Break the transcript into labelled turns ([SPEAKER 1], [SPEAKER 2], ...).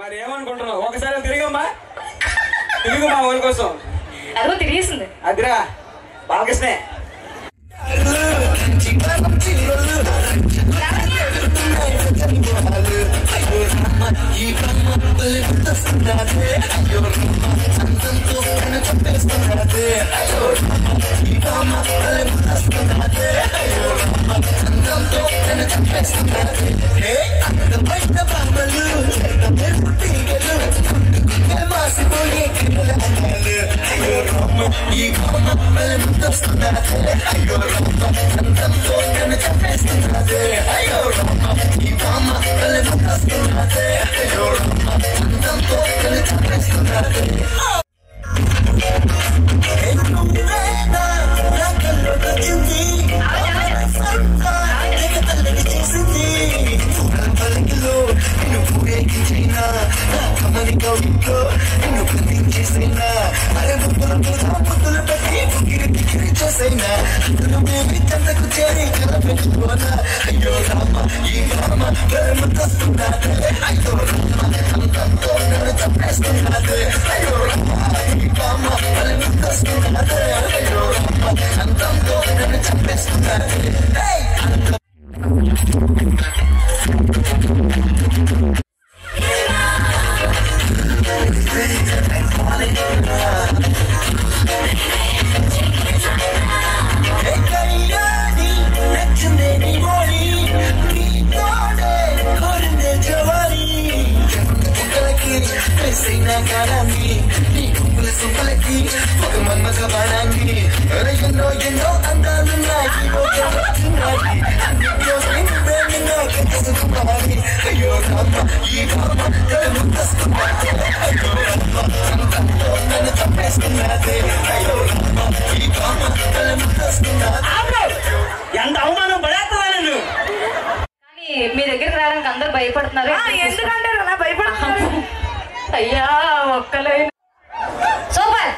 [SPEAKER 1] మరి ఏమనుకుంటున్నావు? ఒకసారి తిరిగమ్మా, తిరుగు మా ఊరి కోసం.
[SPEAKER 2] అదిగో తిరిగేసింది.
[SPEAKER 1] అదిరా బాలకృష్ణే. ఎంత అవమానం పడేస్తావా నేను?
[SPEAKER 2] కానీ మీ దగ్గరికి రావడానికి అందరూ భయపడుతున్నారు.
[SPEAKER 3] ఎందుకంటే అలా భయపడుతున్నారు?
[SPEAKER 2] అయ్యా ఒక్కలైన సూపర్.